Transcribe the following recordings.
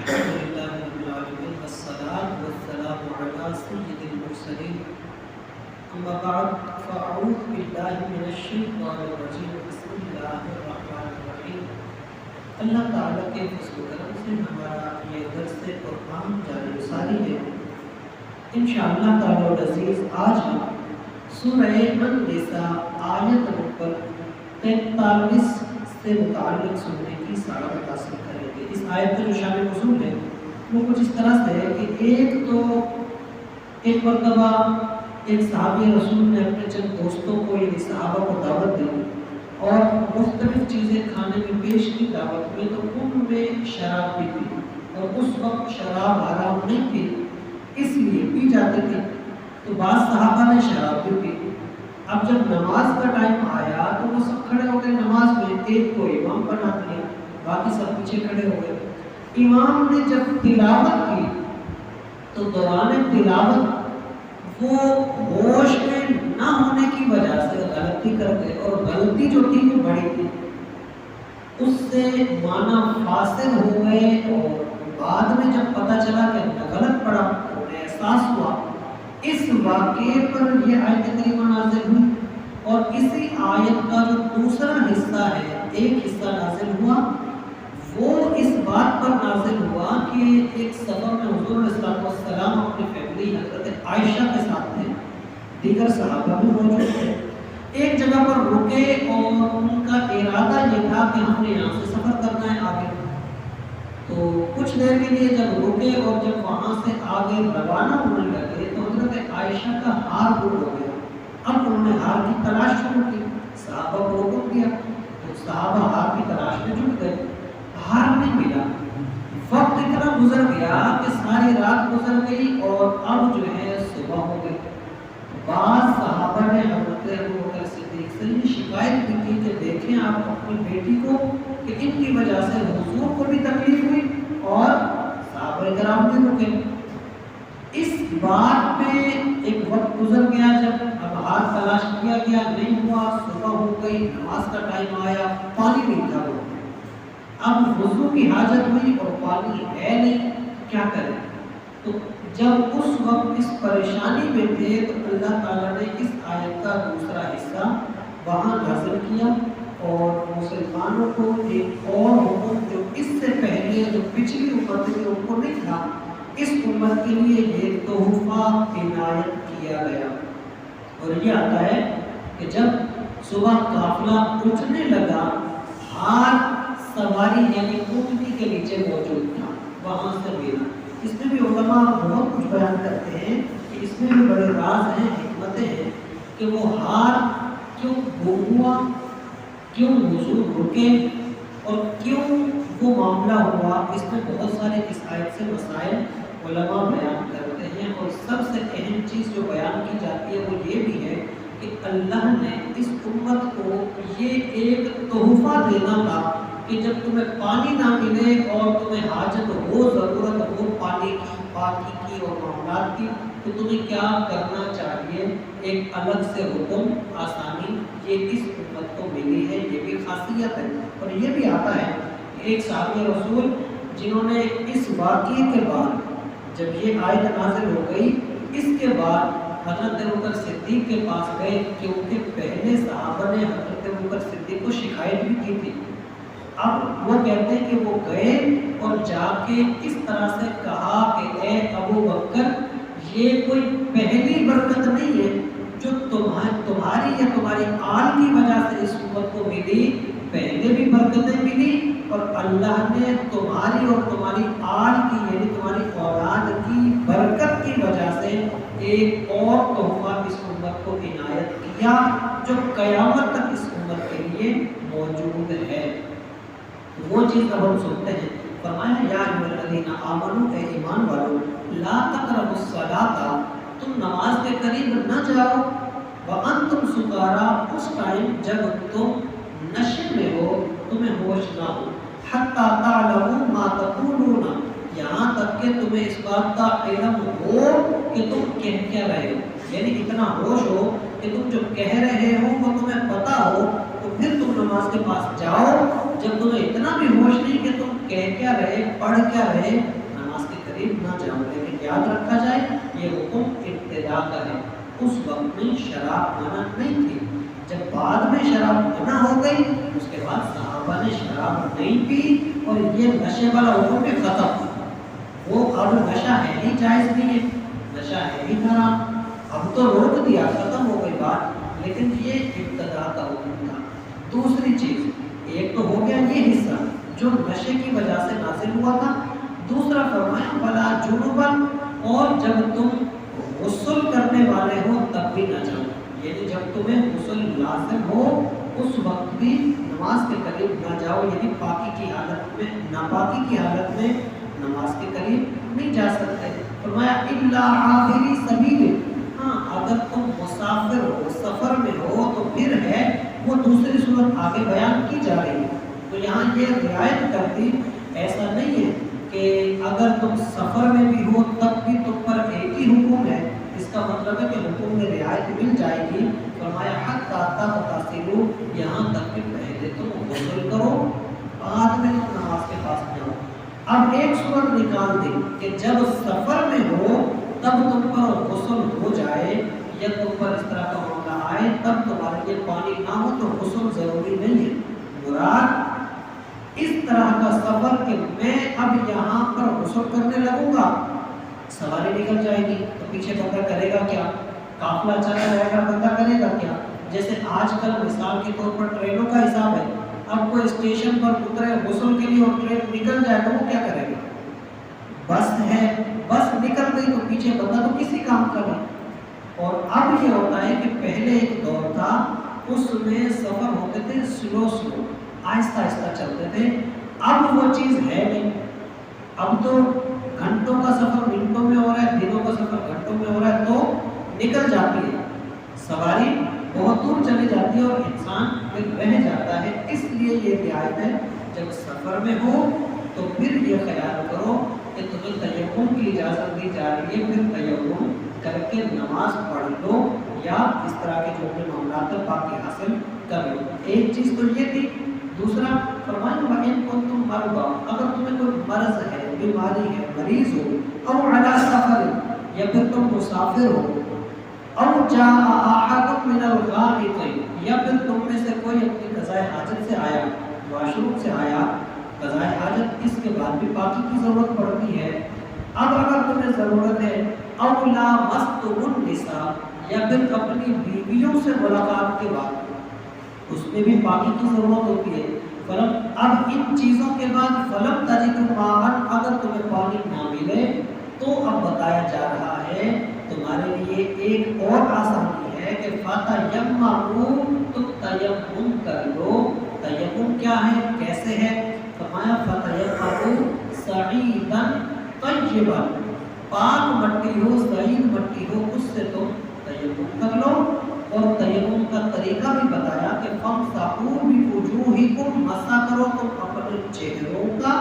الحمدللہ رب العالمین والصلاة والسلام علی سید المرسلین اما بعد فاعوذ باللہ من الشیطان الرجیم بسم اللہ الرحمن الرحیم۔ اللہ تعالیٰ کے فضل و کرم سے ہمارا یہ درس قرآن جاری و ساری ہے۔ انشاءاللہ تعالیٰ العزیز آج ہم سورہ النساء آیت نمبر 43 سے متعلق سننے کی سعادت حاصل کریں گے۔ اس آیت کا جو شان نزول ہے وہ کچھ اس طرح سے ہے کہ ایک مرتبہ ایک صحابی رسول نے اپنے چند دوستوں کو یعنی صحابہ کو دعوت دی اور مختلف چیزیں کھانے میں پیش کی دعوت میں، تو ان میں شراب بھی تھی اور اس وقت شراب حرام نہیں تھی، اس لیے پی جاتی تھی، تو بعض صحابہ نے شراب بھی پی۔ اب جب نماز کا ٹائم آیا تو وہ سب کھڑے ہو گئے نماز میں، ایک کو امام بنا دیا، باقی سب پیچھے کھڑے ہو گئے۔ امام نے جب تلاوت کی تو دوران تلاوت وہ ہوش میں نہ ہونے کی وجہ سے غلطی کر گئے، اور غلطی جو تھی وہ بڑی تھی، اس سے معنی فاسد ہو گئے، اور بعد میں جب پتہ چلا کہ غلط پڑا تو انہیں احساس ہوا۔ اس واقعے پر یہ آیت کریمہ نازل ہوئی، اور اسی آیت کا جو دوسرا حصہ ہے، ایک حصہ نازل ہوا، وہ اس بات پر نازل ہوا کہ ایک سفر میں حضور علیہ السلام اپنی فیملی حضرت عائشہ کے ساتھ تھے، دیگر صحابہ بھی موجود تھے، ایک جگہ پر رکے اور ان کا ارادہ یہ تھا کہ ہم نے یہاں سے سفر کرنا ہے آگے۔ تو کچھ دیر کے لیے جب رکے اور جب وہاں سے آگے روانہ ہونے لگے تو حضرت عائشہ کا ہار گم ہو گیا۔ اب انہوں نے ہار کی تلاش شروع کی، صحابہ کو حکم دیا، تو صحابہ ہار کی تلاش میں جٹ گئے، ہار نہیں ملا۔ وقت اتنا گزر گیا کہ ساری رات گزر گئی اور اب جو ہے صبح ہو گئی۔ بعض صحابہ نے حضرت ابوبکر صدیق سے یہ شکایت کی تھی کہ دیکھیں آپ اپنی بیٹی کو کہ ان کی وجہ سے حضور کو بھی تکلیف ہوئی اور صحابہ کرام بھی رکے۔ اس بات میں ایک وقت گزر گیا، جب اب ہار تلاش کیا گیا نہیں ہوا، صبح ہو گئی، نماز کا ٹائم آیا، پانی نہیں تھا، اب وضو کی حاجت ہوئی اور پانی ہے نہیں، کیا کریں؟ تو جب اس وقت اس پریشانی میں تھے تو اللہ تعالیٰ نے اس آیت کا دوسرا حصہ وہاں نازل کیا، اور مسلمانوں کو ایک اور حکم جو اس سے پہلے جو پچھلی امت تھی ان کو نہیں تھا، اس امت کے لیے یہ تحفہ عنایت کیا گیا۔ اور یہ آتا ہے کہ جب صبح قافلہ اٹھنے لگا، ہار سواری یعنی اونٹنی کے نیچے موجود تھا، وہاں سے ملا۔ اس میں بھی علماء بہت کچھ بیان کرتے ہیں کہ اس میں بھی بڑے راز ہیں، حکمتیں ہیں کہ وہ ہار کیوں گم ہوا، کیوں حضور رکے، اور کیوں وہ معاملہ ہوا۔ اس میں بہت سارے اس آیت سے مسائل علماء بیان کرتے ہیں، اور سب سے اہم چیز جو بیان کی جاتی ہے وہ یہ بھی ہے کہ اللہ نے اس امت کو یہ ایک تحفہ دینا تھا کہ جب تمہیں پانی نہ ملے اور تمہیں حاجت ہو، ضرورت ہو پانی کی، پاکی کی اور معاملات کی، تو تمہیں کیا کرنا چاہیے، ایک الگ سے حکم، آسانی یہ اس امت کو ملی ہے، یہ بھی خاصیت ہے۔ اور یہ بھی آتا ہے ایک صحابی رسول جنہوں نے اس واقعے کے بعد جب یہ آیت نازل ہو گئی، اس کے بعد حضرت ابوبکر صدیق کے پاس گئے، کیونکہ پہلے صحابہ نے حضرت ابوبکر صدیق کو شکایت بھی کی تھی۔ اب وہ کہتے ہیں کہ وہ گئے اور جا کے اس طرح سے کہا کہ اے ابوبکر، یہ کوئی پہلی برکت نہیں ہے جو تمہاری یا تمہاری آل کی وجہ سے اس امت کو ملی، پہلے بھی برکتیں ملی، اور اللہ نے تمہاری اور تمہاری آل کی یعنی تمہاری اولاد کی برکت کی وجہ سے ایک اور تحفہ اس امت کو عنایت کیا جو قیامت تک اس امت کے لیے موجود ہے۔ وہ چیز اب ہم سنتے ہیں۔ فرمایا یا ایھا الذین آمنوا، اے ایمان والو، لا تقربوا الصلاۃ، تم نماز کے قریب نہ جاؤ، وانتم سکارا، اس ٹائم جب تم نشے میں ہو، تمہیں ہوش نہ ہو، حتی تعلموا ما تقولون، یہاں تک کہ تمہیں اس بات کا علم ہو کہ تم کہہ کیا رہے ہو، یعنی اتنا ہوش ہو کہ تم جو کہہ رہے ہو وہ تمہیں پتہ ہو، تو پھر تم نماز کے پاس جاؤ۔ جب تمہیں اتنا بھی ہوش نہیں کہ تم کہہ کیا رہے پڑھ کیا رہے نماز کے قریب نہ جاؤ، لیکن یاد رکھا جائے یہ حکم ابتدا کا ہے، اس وقت میں شراب منع نہیں تھی، جب بعد میں شراب منع ہو گئی اس کے بعد صحابہ نے شراب نہیں پی اور یہ نشے والا حکم بھی ختم، وہ اب نشہ ہے ہی جائز نہیں ہے، نشہ ہے ہی حرام، اب تو روک دیا ختم ہو گئی بات، لیکن یہ ابتدا کا حکم تھا۔ دوسری چیز، ایک تو ہو گیا یہ حصہ جو نشے کی وجہ سے نازل ہوا تھا، دوسرا فرمایا ولا جنبا، اور جب تم غسل کرنے والے ہو تب بھی نہ جاؤ، یعنی جب تمہیں غسل لازم ہو اس وقت بھی نماز کے قریب نہ جاؤ، یعنی پاکی کی حالت میں، ناپاکی کی حالت میں نماز کے قریب نہیں جا سکتے۔ فرمایا الا عابری سبیل، ہاں اگر تم مسافر ہو سفر میں ہو تو پھر ہے، وہ دوسری صورت آگے بیان کی جا رہی ہے، تو یہاں یہ رعایت کرتی، ایسا نہیں ہے کہ اگر تم سفر میں بھی ہو تب بھی تم پر ایک ہی حکم ہے، اس کا مطلب ہے کہ حکم میں رعایت مل جائے گی۔ فرمایا حتی تغتسلوا، یہاں تک کہ پہلے تم غسل کرو بعد میں تم نماز کے پاس جاؤ۔ اب ایک صورت نکال دی کہ جب سفر میں ہو تب تم پر غسل ہو جائے، یا تم پر اس طرح کا معاملہ آئے تب تمہارے لیے پانی نہ ہو تو غسل ضروری نہیں ہے، مراد اس طرح کا سفر کہ میں اب یہاں پر غسل کرنے لگوں گا، سواری نکل جائے گی تو پیچھے بندہ کرے گا کیا، قافلہ چلا رہے گا بندہ کرے گا کیا، جیسے آج کل مثال کے طور پر ٹرینوں کا حساب ہے، اب کوئی اسٹیشن پر اترے غسل کے لیے اور ٹرین نکل جائے تو وہ کیا کرے گا، بس ہے، بس نکل گئی تو پیچھے بندہ تو کسی کام کا نہیں۔ اور اب یہ ہوتا ہے کہ پہلے ایک دور تھا اس میں سفر ہوتے تھے سلو آہستہ آہستہ چلتے تھے، اب وہ چیز ہے نہیں، اب تو گھنٹوں کا سفر منٹوں میں ہو رہا ہے، دنوں کا سفر گھنٹوں میں ہو رہا ہے، تو نکل جاتی ہے سواری، بہت دور چلی جاتی ہے اور انسان پھر رہ جاتا ہے، اس لیے یہ رعایت ہے جب سفر میں ہو تو پھر یہ خیال کرو کہ تمہیں تیمم کی اجازت دی جا رہی ہے، پھر تیمم کر کے نماز پڑھ لو یا اس طرح کے جو اپنے معاملات ہے پاکی حاصل کر لو۔ ایک چیز تو یہ تھی، دوسرا فرمایا وَإِن كُنتُم مَرْضَىٰ، اگر تمہیں کوئی مرض ہے، بیماری ہے، مریض ہو، او علی سفر، یا پھر تم مسافر ہو، او جاء احد من الغائط، یا پھر تم میں سے کوئی اپنی قضاء حاجت سے آیا، واش روم سے آیا، قضاء حاجت اس کے بعد بھی پاکی کی ضرورت پڑتی ہے، اب اگر تمہیں ضرورت ہے، او لامستم النساء، یا پھر اپنی بیویوں سے ملاقات کے بعد اس میں بھی پانی کی ضرورت ہوتی ہے، فلم، اب ان چیزوں کے بعد فلم تجدوا ماء، اگر تمہیں پانی نہ ملے تو اب بتایا جا رہا ہے تمہارے لیے ایک اور آسانی ہے کہ فتیمموا، تم تیمم کر لو۔ تیمم کیا ہے، کیسے ہے، فرمایا فتیمموا صعیدا طیبا، پاک مٹی ہو، صعید مٹی ہو، اس سے تم تیمم کر لو، اور تیمم کا طریقہ بھی بتایا کہ فامسحوا بوجوہکم، مسح کرو تم اپنے چہروں کا،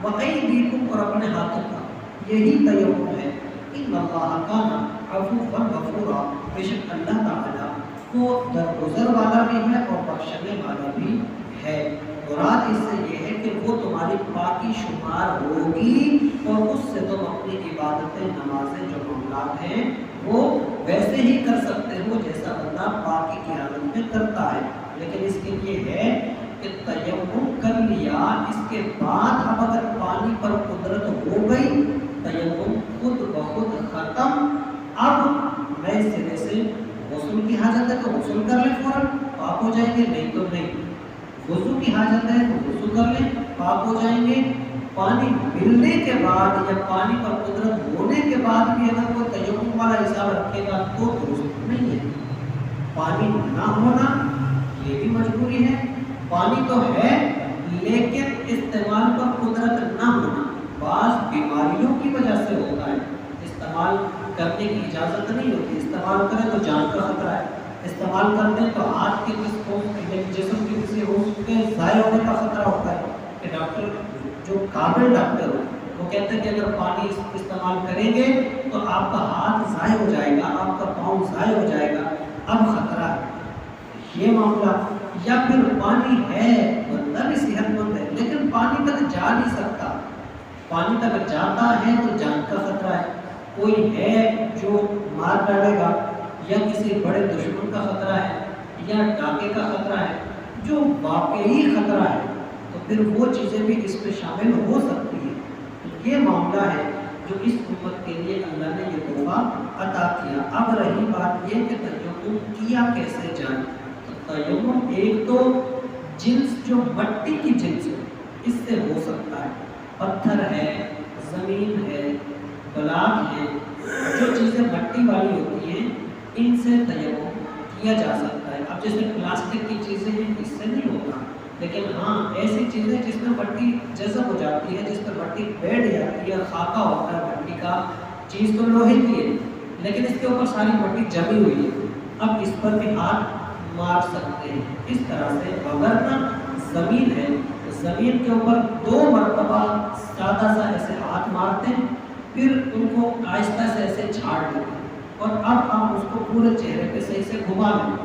وایدیکم، اور اپنے ہاتھوں کا، یہی تیمم ہے۔ ان اللہ کان عفوا غفورا، بے شک اللہ تعالیٰ وہ درگزر والا بھی ہے اور بخشنے والا بھی ہے۔ مراد اس سے یہ ہے کہ وہ تمہاری پاکی شمار ہوگی اور اس سے تم اپنی عبادتیں، نمازیں، جو معاملات ہیں وہ ویسے ہی کر سکتے ہو جیسا بندہ پاکی کی حالت میں کرتا ہے، لیکن اس کے لیے ہے کہ تیمم کر لیا، اس کے بعد اب اگر پانی پر قدرت ہو گئی، تیمم خود بخود ختم، اب نئے سرے سے غسل کی حاجت ہے تو غسل کر لیں، فوراً پاک ہو جائیں گے، نہیں تو نہیں، وضو کی حاجت ہے تو وضو کر لیں، پاک ہو جائیں گے۔ پانی ملنے کے بعد یا پانی پر قدرت ہونے کے بعد بھی اگر کوئی تیمم والا حساب رکھے گا تو درست نہیں ہے۔ پانی نہ ہونا یہ بھی مجبوری ہے، پانی تو ہے لیکن استعمال پر قدرت نہ ہونا بعض بیماریوں کی وجہ سے ہوتا ہے، استعمال کرنے کی اجازت نہیں ہوتی، استعمال کریں تو جان کا خطرہ ہے، استعمال کرتے ہیں تو ہاتھ کے جسم کے کسی حصے کے ضائع ہونے کا خطرہ ہوتا ہے، کہ ڈاکٹر جو قابل ڈاکٹر ہو وہ کہتے ہیں کہ اگر پانی استعمال کریں گے تو آپ کا ہاتھ ضائع ہو جائے گا، آپ کا پاؤں ضائع ہو جائے گا، اب خطرہ ہے یہ معاملہ۔ یا پھر پانی ہے، بندہ بھی صحت مند ہے لیکن پانی تک جا نہیں سکتا، پانی تک جاتا ہے تو جان کا خطرہ ہے، کوئی ہے جو مار ڈالے گا، یا کسی بڑے دشمن کا خطرہ ہے، یا ڈاکے کا خطرہ ہے، جو واقعی خطرہ ہے، تو پھر وہ چیزیں بھی اس میں شامل ہو سکتی ہیں۔ تو یہ معاملہ ہے جو اس امت کے لیے اللہ نے یہ تحفہ عطا کیا۔ اب رہی بات یہ کہ تیمم کیا کیسے جائے، تو تیمم ایک تو جنس جو مٹی کی جنس ہے اس سے ہو سکتا ہے، پتھر ہے، زمین ہے، بلاک ہے، جو چیزیں مٹی والی ہوتی ہیں ان سے تیمم کیا جا سکتا ہے۔ اب جیسے پلاسٹک کی چیزیں ہیں اس سے نہیں ہوتا، لیکن ہاں ایسی چیزیں جس میں مٹی جذب ہو جاتی ہے، جس میں مٹی بیٹھ جاتی ہے، خاکہ ہوتا ہے مٹی کا، چیز تو لوہے کی ہے لیکن اس کے اوپر ساری مٹی جمی ہوئی ہے، اب اس پر بھی ہاتھ مار سکتے ہیں۔ اس طرح سے اگر نہ زمین ہے تو زمین کے اوپر 2 مرتبہ سادہ سا ایسے ہاتھ مارتے ہیں، پھر ان کو آہستہ سے ایسے چھاڑ دیتے ہیں، اور اب آپ اس کو پورے چہرے پہ صحیح سے گھما لیں،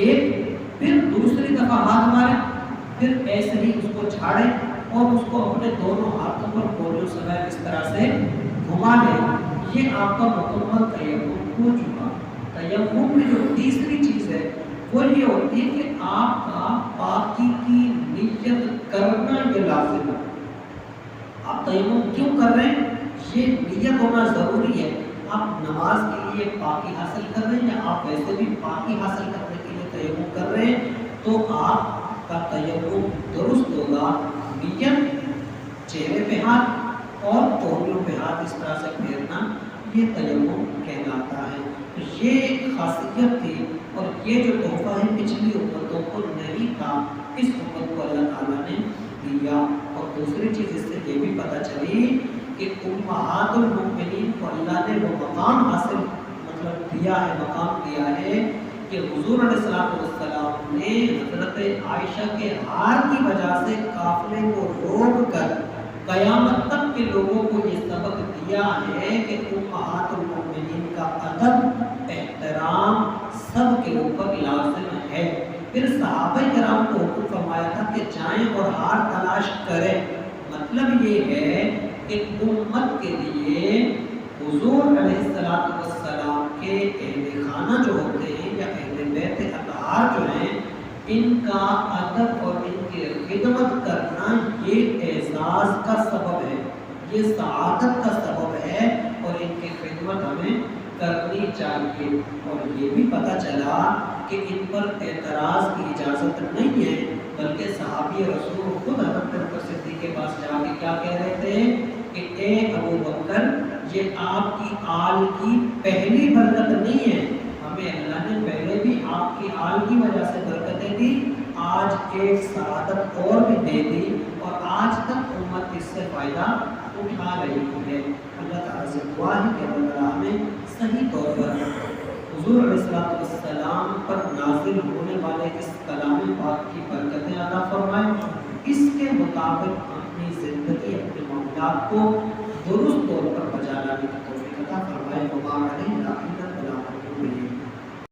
ایک پھر دوسری دفعہ ہاتھ ماریں، پھر ایسے ہی اس کو چھاڑیں اور اس کو اپنے دونوں ہاتھوں پر پولیو سمیت اس طرح سے گھما لیں۔ یہ آپ کا مکمل تیمم ہو چکا۔ تیمم میں جو تیسری چیز ہے وہ یہ ہوتی ہے کہ آپ کا پاکی کی نیت کرنا یہ لازم ہے۔ آپ تیمم کیوں کر رہے ہیں، یہ نیت ہونا ضروری ہے۔ آپ نماز کے لیے پاکی حاصل کر رہے ہیں یا آپ ویسے بھی پاکی حاصل کرنے کے لیے تیمم کر رہے ہیں، تو آپ کا تیمم درست ہوگا۔ نیت، چہرے پہ ہاتھ اور توہلیوں پہ ہاتھ اس طرح سے پھیرنا، یہ تیمم کہلاتا ہے۔ یہ خاصیت تھی اور یہ جو تحفہ ہے پچھلی امتوں کو نہیں تھا، اس امت کو اللہ تعالیٰ نے دیا۔ اور دوسری چیز اس سے یہ بھی پتہ چلی کہ امہات المؤمنین کو اللہ نے وہ مقام حاصل دیا ہے، مقام دیا ہے کہ حضور علیہ السلام نے حضرت عائشہ کے ہار کی وجہ سے قافلے کو روک کر قیامت تک کے لوگوں کو یہ سبق دیا ہے کہ امہات المؤمنین کا ادب، احترام سب کے اوپر لازم ہے۔ پھر صحابہ کرام کو حکم فرمایا تھا کہ جائیں اور ہار تلاش کریں۔ مطلب یہ ہے کہ امت کے لیے حضور علیہ السلام کے اہل خانہ جو ہوتے ہیں یا اہل بیت اطہار جو ہیں، ان کا ادب اور ان کی خدمت کرنا یہ اعزاز کا سبب ہے، یہ سعادت کا سبب ہے، اور ان کی خدمت ہمیں کرنی چاہیے۔ اور یہ بھی پتہ چلا کہ ان پر اعتراض کی اجازت نہیں ہے، بلکہ صحابی رسول خود حضرت بکر صدیق کے پاس جا کے کیا کہہ رہے تھے کہ اے ابو بکر، یہ آپ کی آل کی پہلی برکت نہیں ہے، ہمیں اللہ نے پہلے بھی آپ کی آل کی وجہ سے برکتیں دی، آج ایک سعادت اور بھی دے دی، اور آج تک امت اس سے فائدہ اٹھا رہی ہے۔ اللہ تعالیٰ سے دعا ہے کہ اللہ تعالیٰ ہمیں صحیح طور پر حضور علیہ السلام پر نازل ہونے والے اس کلام پاک کی برکتیں عطا فرمائے، اس کے مطابق اپنی زندگی، اپنے معاملات کو درست طور پر بجا لانے کی توفیق عطا فرمائے۔ وما علینا الا البلاغ المبین۔